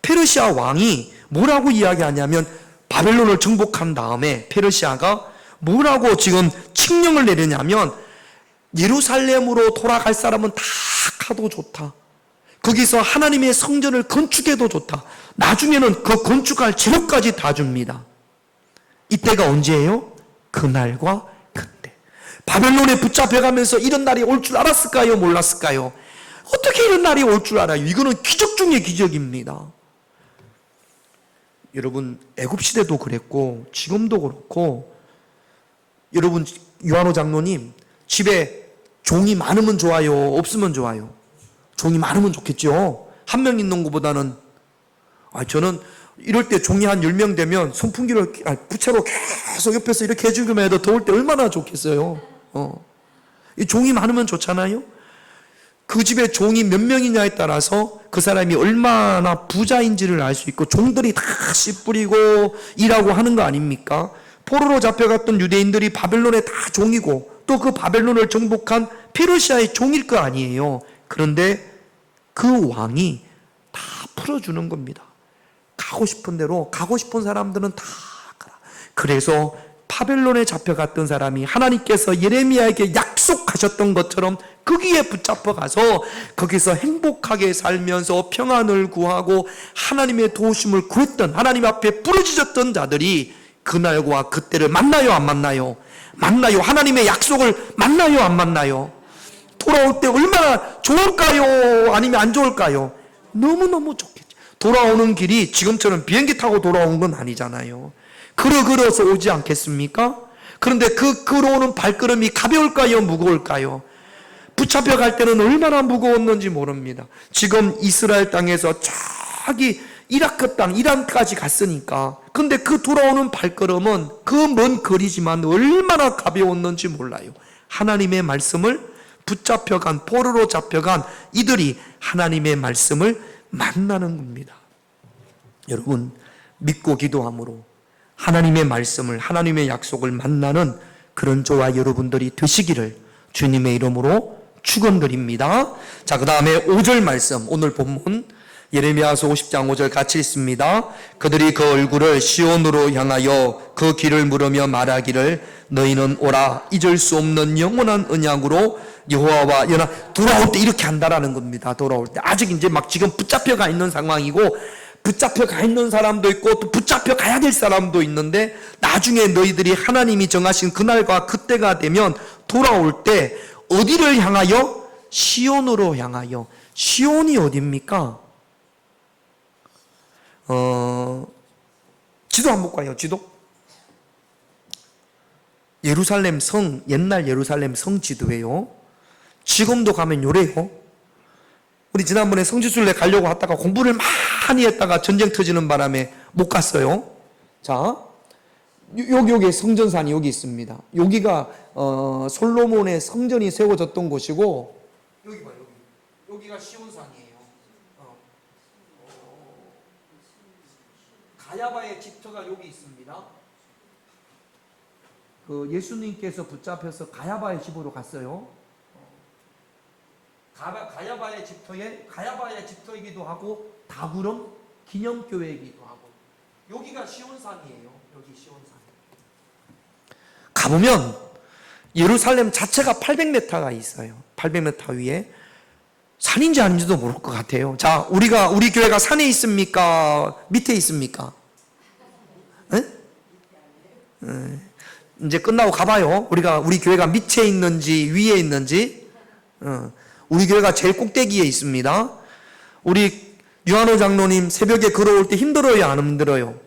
페르시아 왕이 뭐라고 이야기하냐면, 바벨론을 정복한 다음에 페르시아가 뭐라고 지금 칙령을 내리냐면, 예루살렘으로 돌아갈 사람은 다 가도 좋다. 거기서 하나님의 성전을 건축해도 좋다. 나중에는 그 건축할 재료까지 다 줍니다. 이때가 언제예요? 그날과 그때. 바벨론에 붙잡혀가면서 이런 날이 올 줄 알았을까요? 몰랐을까요? 어떻게 이런 날이 올 줄 알아요? 이거는 기적 중의 기적입니다. 여러분, 애굽시대도 그랬고 지금도 그렇고, 여러분 요한호 장로님 집에 종이 많으면 좋아요, 없으면 좋아요? 종이 많으면 좋겠죠. 한 명 있는 것보다는. 저는 이럴 때 종이 한 10명 되면 선풍기를 부채로 계속 옆에서 이렇게 해주기만 해도 더울 때 얼마나 좋겠어요. 이 종이 많으면 좋잖아요. 그 집에 종이 몇 명이냐에 따라서 그 사람이 얼마나 부자인지를 알 수 있고, 종들이 다 씨 뿌리고 일하고 하는 거 아닙니까? 포로로 잡혀갔던 유대인들이 바벨론에 다 종이고 또 그 바벨론을 정복한 페르시아의 종일 거 아니에요. 그런데 그 왕이 다 풀어주는 겁니다. 가고 싶은 대로, 가고 싶은 사람들은 다 가라. 그래서 바벨론에 잡혀갔던 사람이 하나님께서 예레미야에게 약속하셨던 것처럼 거기에 붙잡혀 가서 거기서 행복하게 살면서 평안을 구하고 하나님의 도우심을 구했던, 하나님 앞에 부르짖었던 자들이 그날과 그때를 만나요, 안 만나요? 만나요. 하나님의 약속을 만나요, 안 만나요? 돌아올 때 얼마나 좋을까요? 아니면 안 좋을까요? 너무너무 좋겠죠. 돌아오는 길이 지금처럼 비행기 타고 돌아온 건 아니잖아요. 걸어서 오지 않겠습니까? 그런데 그 걸어오는 발걸음이 가벼울까요? 무거울까요? 붙잡혀 갈 때는 얼마나 무거웠는지 모릅니다. 지금 이스라엘 땅에서 저기 이라크 땅, 이란까지 갔으니까. 근데 그 돌아오는 발걸음은 그 먼 거리지만 얼마나 가벼웠는지 몰라요. 하나님의 말씀을 붙잡혀간, 포로로 잡혀간 이들이 하나님의 말씀을 만나는 겁니다. 여러분, 믿고 기도함으로 하나님의 말씀을, 하나님의 약속을 만나는 그런 저와 여러분들이 되시기를 주님의 이름으로 축원드립니다. 자, 그 다음에 5절 말씀, 오늘 본문 예레미야서 50장 5절 같이 읽습니다. 그들이 그 얼굴을 시온으로 향하여 그 길을 물으며 말하기를 너희는 오라, 잊을 수 없는 영원한 언약으로 여호와와 연합. 돌아올 때 이렇게 한다라는 겁니다. 돌아올 때 아직 이제 막 지금 붙잡혀가 있는 상황이고, 붙잡혀가 있는 사람도 있고 또 붙잡혀가야 될 사람도 있는데, 나중에 너희들이 하나님이 정하신 그날과 그때가 되면 돌아올 때 어디를 향하여? 시온으로 향하여. 시온이 어디입니까? 지도 한번 볼까요? 지도? 예루살렘 성, 옛날 예루살렘 성 지도예요. 지금도 가면 요래요. 우리 지난번에 성지순례 가려고 하다가 공부를 많이 했다가 전쟁 터지는 바람에 못 갔어요. 자, 여기 성전산이 여기 있습니다. 여기가 솔로몬의 성전이 세워졌던 곳이고, 여기 봐, 여기가 시온산이에요. 가야바의 집터가 여기 있습니다. 그 예수님께서 붙잡혀서 가야바의 집으로 갔어요. 가야바의 집터이기도 하고 다구름 기념교회이기도 하고, 여기가 시온산이에요. 여기 시온산. 가보면 예루살렘 자체가 800m가 있어요. 800m 위에. 산인지 아닌지도 모를 것 같아요. 자, 우리 교회가 산에 있습니까? 밑에 있습니까? 네? 이제 끝나고 가봐요. 우리 교회가 밑에 있는지 위에 있는지. 우리 교회가 제일 꼭대기에 있습니다. 우리 유한호 장로님 새벽에 걸어올 때 힘들어요, 안 힘들어요?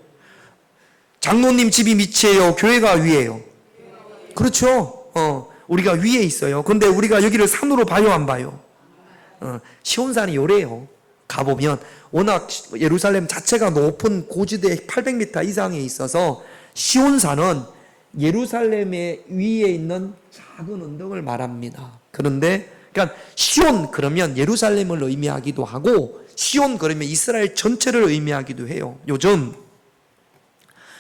장로님 집이 밑이에요, 교회가 위에요? 그렇죠. 우리가 위에 있어요. 근데 우리가 여기를 산으로 봐요, 안 봐요? 시온산이 요래요. 가보면 워낙 예루살렘 자체가 높은 고지대 800m 이상에 있어서 시온산은 예루살렘의 위에 있는 작은 언덕을 말합니다. 그런데 그러니까 시온 그러면 예루살렘을 의미하기도 하고, 시온 그러면 이스라엘 전체를 의미하기도 해요. 요즘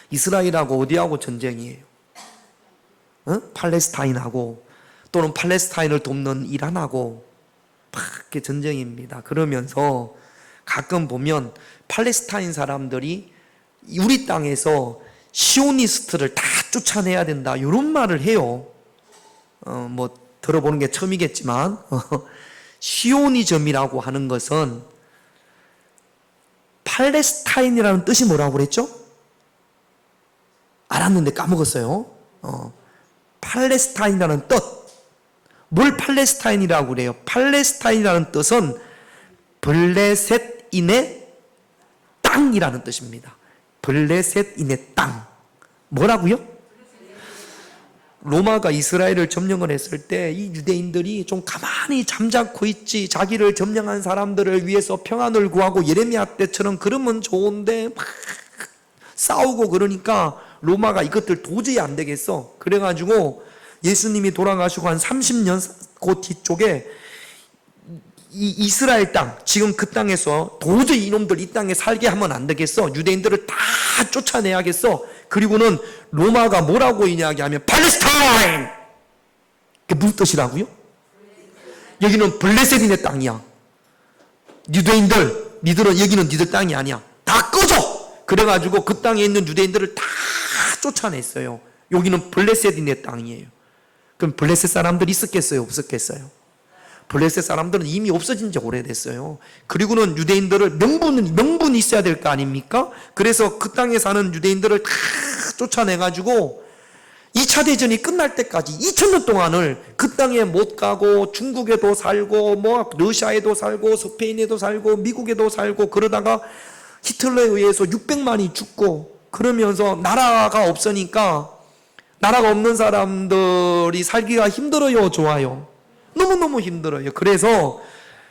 이스라엘하고 어디하고 전쟁이에요? 팔레스타인하고, 또는 팔레스타인을 돕는 이란하고 막 이렇게 전쟁입니다. 그러면서 가끔 보면 팔레스타인 사람들이 우리 땅에서 시오니스트를 다 쫓아내야 된다, 이런 말을 해요. 뭐 들어보는 게 처음이겠지만 시오니즘이라고 하는 것은 팔레스타인이라는 뜻이 뭐라고 그랬죠? 알았는데 까먹었어요. 팔레스타인이라는 뜻. 뭘 팔레스타인이라고 그래요? 팔레스타인이라는 뜻은 블레셋인의 땅이라는 뜻입니다. 블레셋인의 땅. 뭐라고요? 로마가 이스라엘을 점령을 했을 때 이 유대인들이 좀 가만히 잠자코 있지, 자기를 점령한 사람들을 위해서 평안을 구하고, 예레미야 때처럼 그러면 좋은데 막 싸우고 그러니까 로마가 이것들 도저히 안 되겠어. 그래가지고 예수님이 돌아가시고 한 30년 그 뒤쪽에 이 이스라엘 땅, 지금 그 땅에서 도저히 이놈들 이 땅에 살게 하면 안 되겠어. 유대인들을 다 쫓아내야겠어. 그리고는 로마가 뭐라고 이야기하면 팔레스타인! 그게 무슨 뜻이라고요? 여기는 블레셋인의 땅이야. 유대인들, 니들은 여기는 니들 땅이 아니야. 다 꺼져! 그래가지고 그 땅에 있는 유대인들을 다 쫓아냈어요. 여기는 블레셋이 내 땅이에요. 그럼 블레셋 사람들이 있었겠어요? 없었겠어요? 블레셋 사람들은 이미 없어진 지 오래됐어요. 그리고는 유대인들을 명분이 있어야 될 거 아닙니까? 그래서 그 땅에 사는 유대인들을 다 쫓아내가지고 2차 대전이 끝날 때까지 2000년 동안을 그 땅에 못 가고 중국에도 살고 뭐 러시아에도 살고 스페인에도 살고 미국에도 살고 그러다가 히틀러에 의해서 600만이 죽고 그러면서 나라가 없으니까 나라가 없는 사람들이 살기가 힘들어요, 좋아요? 너무너무 힘들어요. 그래서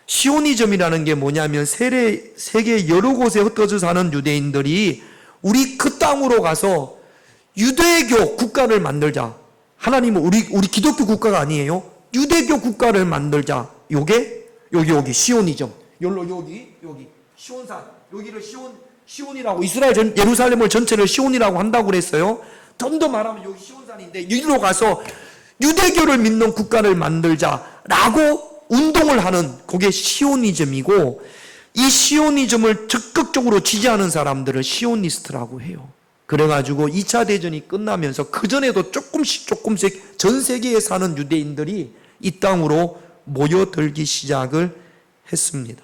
시오니즘이라는 게 뭐냐면 세계 여러 곳에 흩어져 사는 유대인들이 우리 그 땅으로 가서 유대교 국가를 만들자. 하나님은 우리 기독교 국가가 아니에요. 유대교 국가를 만들자. 요게 여기 시오니즘. 여기 시온산. 여기를 시온이라고 이스라엘 예루살렘을 전체를 시온이라고 한다고 그랬어요. 좀 더 말하면 여기 시온산인데 여기로 가서 유대교를 믿는 국가를 만들자라고 운동을 하는 그게 시오니즘이고 이 시오니즘을 적극적으로 지지하는 사람들을 시오니스트라고 해요. 그래가지고 2차 대전이 끝나면서 그전에도 조금씩 전 세계에 사는 유대인들이 이 땅으로 모여들기 시작을 했습니다.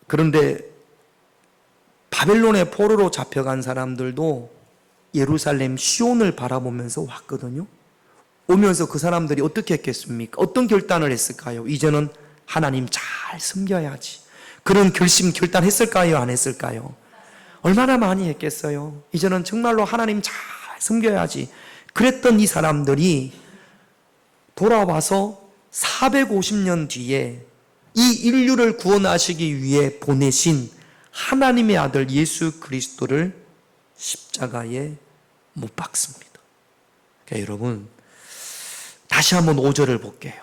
그런데 바벨론의 포로로 잡혀간 사람들도 예루살렘 시온을 바라보면서 왔거든요. 오면서 그 사람들이 어떻게 했겠습니까? 어떤 결단을 했을까요? 이제는 하나님 잘 섬겨야지. 그런 결단했을까요? 안 했을까요? 얼마나 많이 했겠어요? 이제는 정말로 하나님 잘 섬겨야지. 그랬던 이 사람들이 돌아와서 450년 뒤에 이 인류를 구원하시기 위해 보내신 하나님의 아들 예수 그리스도를 십자가에 못 박습니다. 그러니까 여러분, 다시 한번 5절을 볼게요.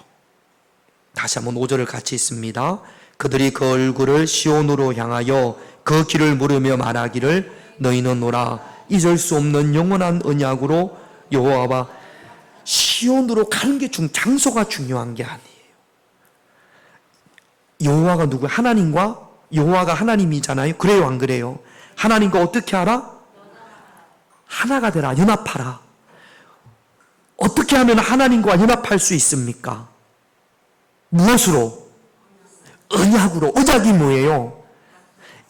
다시 한번 5절을 같이 읽습니다. 그들이 그 얼굴을 시온으로 향하여 그 길을 물으며 말하기를 너희는 오라 잊을 수 없는 영원한 언약으로 여호와와 시온으로 가는 게 장소가 중요한 게 아니에요. 여호와가 누구예요? 하나님과 여호와가 하나님이잖아요. 그래요, 안 그래요? 하나님과 어떻게 하라? 하나가 되라, 연합하라. 어떻게 하면 하나님과 연합할 수 있습니까? 무엇으로? 언약으로. 언약이 뭐예요?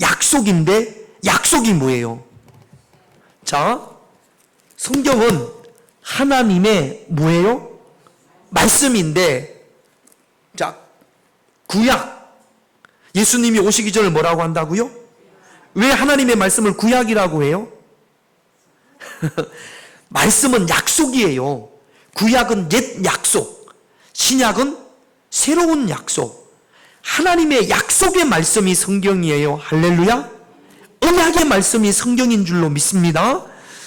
약속인데 약속이 뭐예요? 자, 성경은 하나님의 뭐예요? 말씀인데, 자, 구약. 예수님이 오시기 전에 뭐라고 한다고요? 왜 하나님의 말씀을 구약이라고 해요? 말씀은 약속이에요. 구약은 옛 약속, 신약은 새로운 약속. 하나님의 약속의 말씀이 성경이에요. 할렐루야. 언약의 말씀이 성경인 줄로 믿습니다.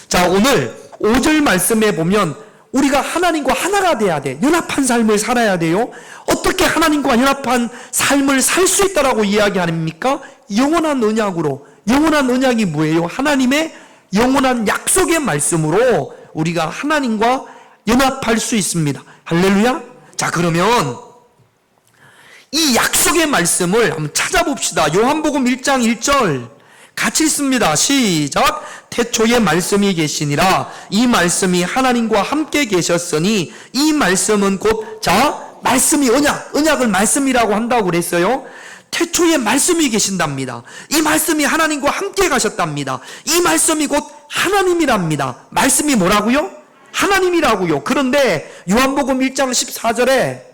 자, 오늘 5절 말씀에 보면 우리가 하나님과 하나가 돼야 돼. 연합한 삶을 살아야 돼요. 어떻게 하나님과 연합한 삶을 살 수 있다라고 이야기합니까? 영원한 언약으로. 영원한 언약이 뭐예요? 하나님의 영원한 약속의 말씀으로 우리가 하나님과 연합할 수 있습니다. 할렐루야. 자, 그러면 이 약속의 말씀을 한번 찾아봅시다. 요한복음 1장 1절 같이 읽습니다. 시작. 태초에 말씀이 계시니라. 이 말씀이 하나님과 함께 계셨으니 이 말씀은 곧, 자, 말씀이 언약을 말씀이라고 한다고 그랬어요. 태초에 말씀이 계신답니다. 이 말씀이 하나님과 함께 가셨답니다. 이 말씀이 곧 하나님이랍니다. 말씀이 뭐라고요? 하나님이라고요. 그런데 요한복음 1장 14절에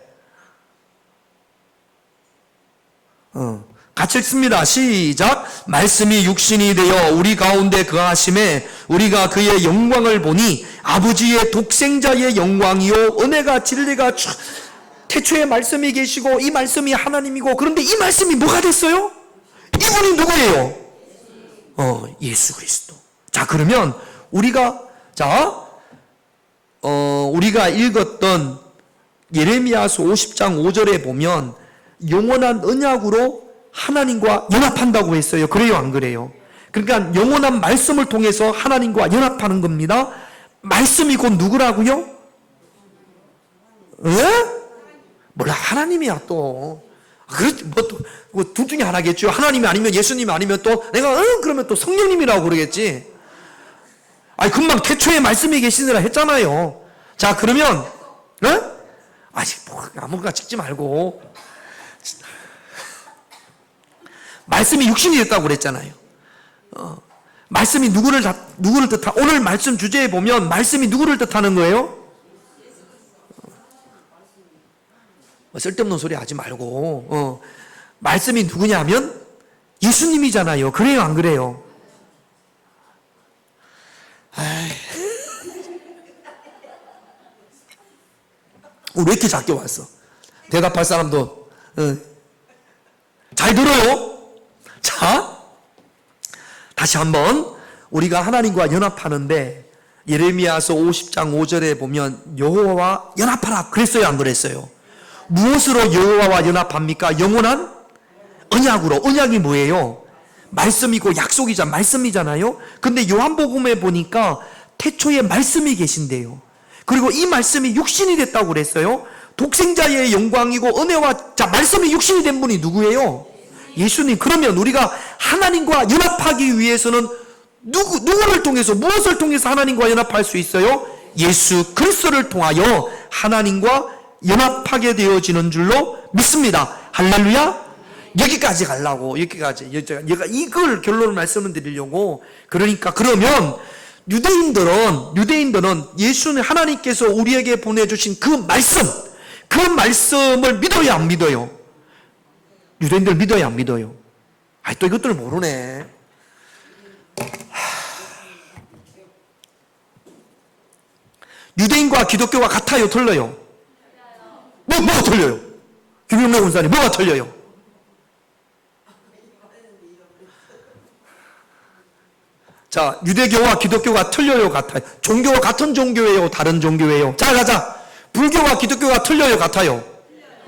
같이 읽습니다. 시작. 말씀이 육신이 되어 우리 가운데 거하심에 우리가 그의 영광을 보니 아버지의 독생자의 영광이요 은혜가 진리가 태초에 말씀이 계시고 이 말씀이 하나님이고, 그런데 이 말씀이 뭐가 됐어요? 이분이 누구예요? 예수 그리스도. 자, 그러면 우리가 읽었던 예레미야서 50장 5절에 보면 영원한 언약으로 하나님과 연합한다고 했어요. 그래요, 안 그래요? 그러니까 영원한 말씀을 통해서 하나님과 연합하는 겁니다. 말씀이 곧 누구라고요? 예? 몰라, 하나님이야 또. 그렇지, 둘 중에 하나겠죠. 하나님이 아니면 예수님이 아니면 또 내가 그러면 또 성령님이라고 그러겠지. 아니 금방 태초에 말씀이 계시느라 했잖아요. 자, 그러면 아직 아무거나 찍지 말고 말씀이 육신이 됐다고 그랬잖아요. 말씀이 누구를 뜻하? 오늘 말씀 주제에 보면 말씀이 누구를 뜻하는 거예요? 쓸데없는 소리 하지 말고 말씀이 누구냐면 예수님이잖아요. 그래요, 안 그래요? 왜 이렇게 작게 왔어? 대답할 사람도 잘 들어요? 자, 다시 한번 우리가 하나님과 연합하는데 예레미야서 50장 5절에 보면 여호와와 연합하라 그랬어요, 안 그랬어요? 무엇으로 여호와와 연합합니까? 영원한 언약으로. 언약이 뭐예요? 말씀이고 약속이자 말씀이잖아요. 근데 요한복음에 보니까 태초에 말씀이 계신데요. 그리고 이 말씀이 육신이 됐다고 그랬어요. 독생자의 영광이고 은혜와, 자, 말씀이 육신이 된 분이 누구예요? 예수님. 그러면 우리가 하나님과 연합하기 위해서는 누구를 통해서, 무엇을 통해서 하나님과 연합할 수 있어요? 예수 그리스도를 통하여 하나님과 연합하게 되어지는 줄로 믿습니다. 할렐루야. 여기까지 가려고, 여기까지. 제가 이걸 결론을 말씀을 드리려고. 그러니까 그러면 유대인들은 예수는 하나님께서 우리에게 보내주신 그 말씀을 믿어야 안 믿어요? 유대인들 믿어야 안 믿어요? 또 이것들 모르네. 유대인과 기독교가 같아요, 틀려요? 뭐가 틀려요? 김용래 군사님, 뭐가 틀려요? 자, 유대교와 기독교가 틀려요, 같아요? 종교가 같은 종교예요, 다른 종교예요? 자, 가자. 불교와 기독교가 틀려요, 같아요?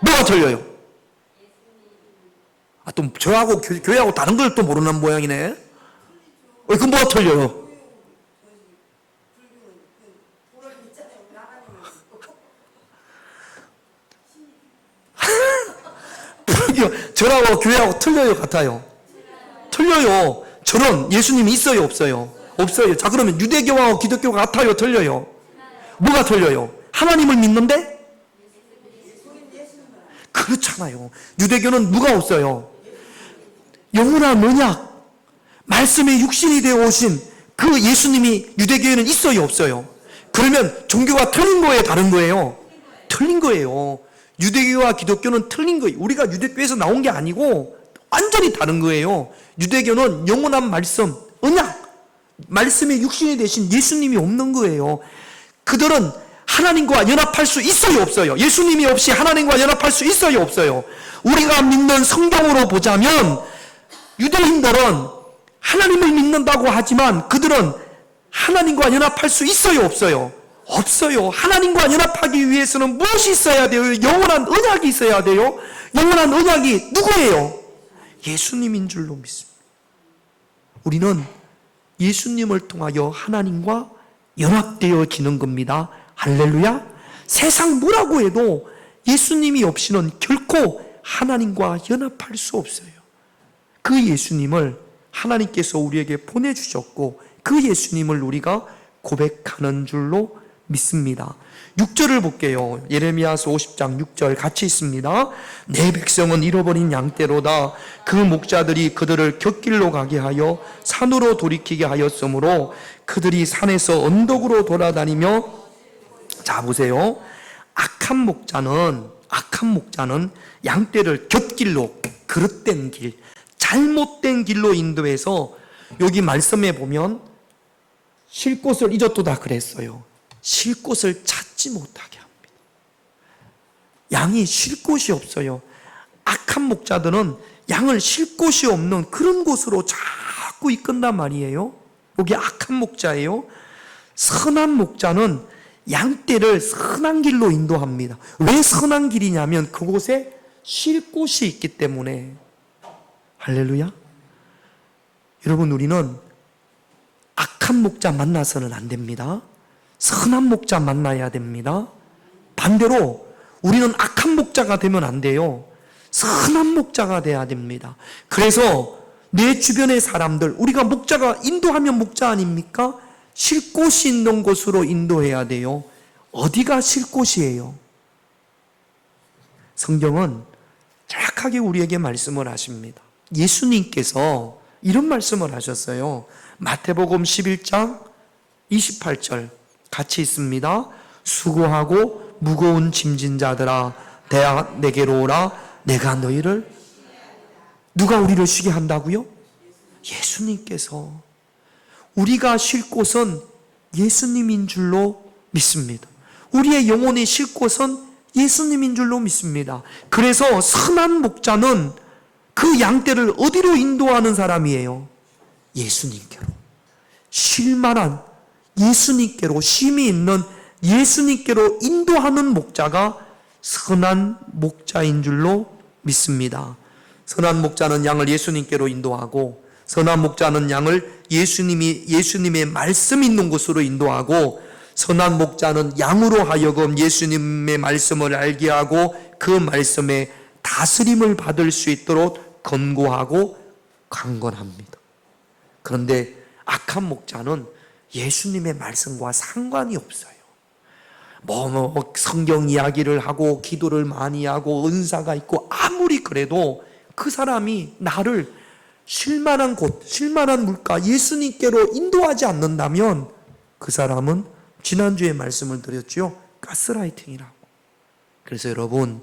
뭐가 틀려요? 또 저하고 교회하고 다른 걸 또 모르는 모양이네. 그럼 뭐가 틀려요? 불교, 저하고 교회하고 틀려요, 같아요? 틀려요. 저는 예수님이 있어요, 없어요? 없어요. 자, 그러면 유대교와 기독교가 같아요, 틀려요? 뭐가 틀려요? 하나님을 믿는데? 그렇잖아요. 유대교는 누가 없어요? 영원한 언약, 말씀의 육신이 되어 오신 그 예수님이 유대교에는 있어요, 없어요? 그러면 종교가 틀린 거예요, 다른 거예요? 틀린 거예요. 유대교와 기독교는 틀린 거예요. 우리가 유대교에서 나온 게 아니고 완전히 다른 거예요. 유대교는 영원한 말씀, 언약, 말씀의 육신이 되신 예수님이 없는 거예요. 그들은 하나님과 연합할 수 있어요, 없어요? 예수님이 없이 하나님과 연합할 수 있어요, 없어요? 우리가 믿는 성경으로 보자면 유대인들은 하나님을 믿는다고 하지만 그들은 하나님과 연합할 수 있어요, 없어요? 없어요. 하나님과 연합하기 위해서는 무엇이 있어야 돼요? 영원한 언약이 있어야 돼요. 영원한 언약이 누구예요? 예수님인 줄로 믿습니다. 우리는 예수님을 통하여 하나님과 연합되어지는 겁니다. 할렐루야. 세상 뭐라고 해도 예수님이 없이는 결코 하나님과 연합할 수 없어요. 그 예수님을 하나님께서 우리에게 보내주셨고 그 예수님을 우리가 고백하는 줄로 믿습니다. 6절을 볼게요. 예레미야서 50장 6절 같이 있습니다. 내 백성은 잃어버린 양떼로다. 그 목자들이 그들을 곁길로 가게 하여 산으로 돌이키게 하였으므로 그들이 산에서 언덕으로 돌아다니며, 자 보세요. 악한 목자는 양떼를 곁길로, 그릇된 길, 잘못된 길로 인도해서, 여기 말씀에 보면 쉴 곳을 잊었도다 그랬어요. 쉴 곳을 찾지 못하게 합니다. 양이 쉴 곳이 없어요. 악한 목자들은 양을 쉴 곳이 없는 그런 곳으로 자꾸 이끈단 말이에요. 여기 악한 목자예요. 선한 목자는 양떼를 선한 길로 인도합니다. 왜 선한 길이냐면 그곳에 쉴 곳이 있기 때문에. 할렐루야. 여러분, 우리는 악한 목자 만나서는 안 됩니다. 선한 목자 만나야 됩니다. 반대로 우리는 악한 목자가 되면 안 돼요. 선한 목자가 돼야 됩니다. 그래서 내 주변의 사람들, 우리가 목자가 인도하면 목자 아닙니까? 쉴 곳이 있는 곳으로 인도해야 돼요. 어디가 쉴 곳이에요? 성경은 정확하게 우리에게 말씀을 하십니다. 예수님께서 이런 말씀을 하셨어요. 마태복음 11장 28절 같이 있습니다. 수고하고 무거운 짐진 자들아 내게로 오라. 내가 너희를, 누가 우리를 쉬게 한다고요? 예수님께서. 우리가 쉴 곳은 예수님인 줄로 믿습니다. 우리의 영혼이 쉴 곳은 예수님인 줄로 믿습니다. 그래서 선한 목자는 그 양떼를 어디로 인도하는 사람이에요? 예수님께로. 쉴만한 예수님께로, 쉼이 있는 예수님께로 인도하는 목자가 선한 목자인 줄로 믿습니다. 선한 목자는 양을 예수님께로 인도하고, 선한 목자는 양을 예수님의 말씀 있는 곳으로 인도하고, 선한 목자는 양으로 하여금 예수님의 말씀을 알게 하고 그 말씀에 다스림을 받을 수 있도록 권고하고 강권합니다. 그런데 악한 목자는 예수님의 말씀과 상관이 없어요. 성경 이야기를 하고 기도를 많이 하고 은사가 있고 아무리 그래도 그 사람이 나를 쉴만한 곳, 쉴만한 물가, 예수님께로 인도하지 않는다면 그 사람은 지난주에 말씀을 드렸죠. 가스라이팅이라고. 그래서 여러분,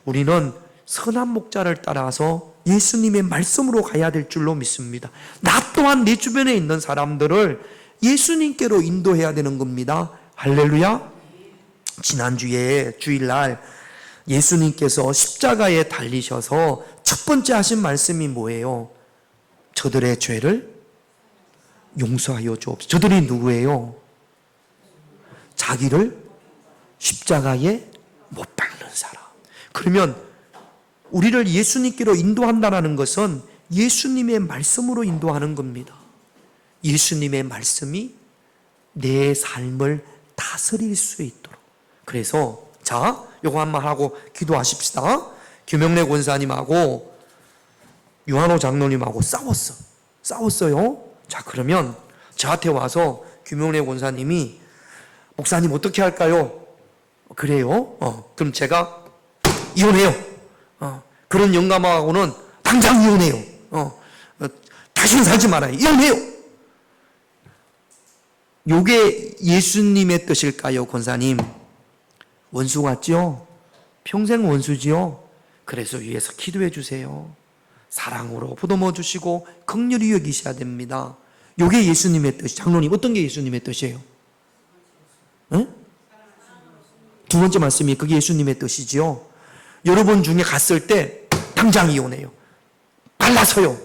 우리는 선한 목자를 따라서 예수님의 말씀으로 가야 될 줄로 믿습니다. 나 또한 내 주변에 있는 사람들을 예수님께로 인도해야 되는 겁니다. 할렐루야. 지난주에 주일날 예수님께서 십자가에 달리셔서 첫 번째 하신 말씀이 뭐예요? 저들의 죄를 용서하여 주옵소서. 저들이 누구예요? 자기를 십자가에 못 박는 사람. 그러면 우리를 예수님께로 인도한다는 것은 예수님의 말씀으로 인도하는 겁니다. 예수님의 말씀이 내 삶을 다스릴 수 있도록. 그래서 자, 요거 한번 하고 기도하십시다. 김영래 권사님하고 유한호 장로님하고 싸웠어요. 자, 그러면 저한테 와서 김영래 권사님이 목사님 어떻게 할까요? 그래요? 그럼 제가 이혼해요. 그런 영감하고는 당장 이혼해요. 다시는 살지 말아요. 이혼해요. 요게 예수님의 뜻일까요, 권사님? 원수 같죠? 평생 원수지요? 그래서 위에서 기도해 주세요. 사랑으로 보듬어 주시고 긍휼히 여기셔야 됩니다. 요게 예수님의 뜻이. 장로님, 어떤 게 예수님의 뜻이에요? 응? 두 번째 말씀이 그게 예수님의 뜻이지요. 여러분 중에 갔을 때 당장 이혼해요. 발라서요.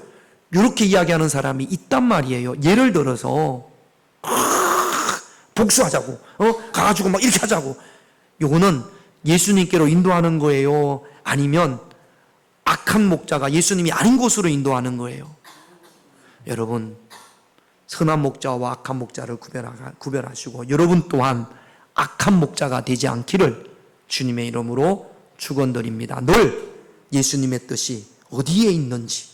이렇게 이야기하는 사람이 있단 말이에요. 예를 들어서 복수하자고, 가가지고 막 이렇게 하자고. 요거는 예수님께로 인도하는 거예요? 아니면 악한 목자가 예수님이 아닌 곳으로 인도하는 거예요? 여러분, 선한 목자와 악한 목자를 구별하시고 여러분 또한 악한 목자가 되지 않기를 주님의 이름으로 축원드립니다. 늘 예수님의 뜻이 어디에 있는지,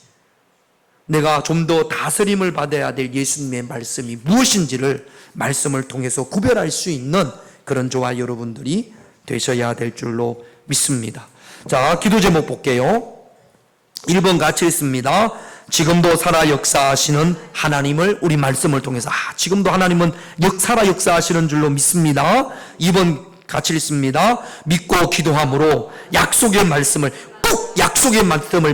내가 좀 더 다스림을 받아야 될 예수님의 말씀이 무엇인지를 말씀을 통해서 구별할 수 있는 그런 저와 여러분들이 되셔야 될 줄로 믿습니다. 자, 기도 제목 볼게요. 1번 같이 읽습니다. 지금도 살아 역사하시는 하나님을 우리 말씀을 통해서 지금도 하나님은 살아 역사하시는 줄로 믿습니다. 2번 같이 읽습니다. 믿고 기도함으로 약속의 말씀을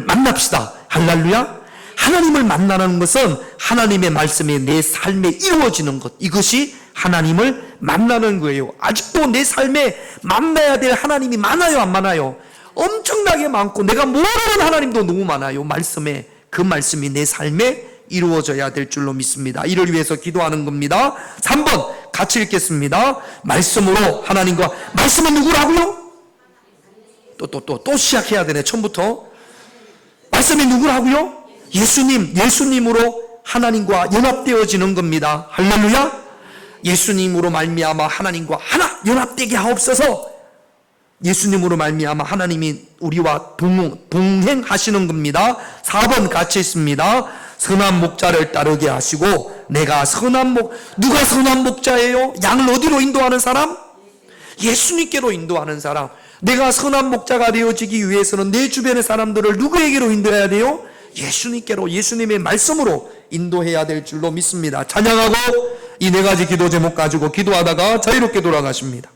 만납시다. 할렐루야. 하나님을 만나는 것은 하나님의 말씀이 내 삶에 이루어지는 것, 이것이 하나님을 만나는 거예요. 아직도 내 삶에 만나야 될 하나님이 많아요, 안 많아요? 엄청나게 많고 내가 모르는 하나님도 너무 많아요. 말씀에, 그 말씀이 내 삶에 이루어져야 될 줄로 믿습니다. 이를 위해서 기도하는 겁니다. 3번 같이 읽겠습니다. 말씀으로 하나님과, 말씀은 누구라고요? 또 시작해야 되네, 처음부터. 말씀이 누구라고요? 예수님으로 하나님과 연합되어지는 겁니다. 할렐루야. 예수님으로 말미암아 하나님과 하나 연합되게 하옵소서. 예수님으로 말미암아 하나님이 우리와 동행하시는 겁니다. 4번 같이 있습니다. 선한 목자를 따르게 하시고 내가 누가 선한 목자예요? 양을 어디로 인도하는 사람? 예수님께로 인도하는 사람. 내가 선한 목자가 되어지기 위해서는 내 주변의 사람들을 누구에게로 인도해야 돼요? 예수님께로, 예수님의 말씀으로 인도해야 될 줄로 믿습니다. 찬양하고 이 네 가지 기도 제목 가지고 기도하다가 자유롭게 돌아가십니다.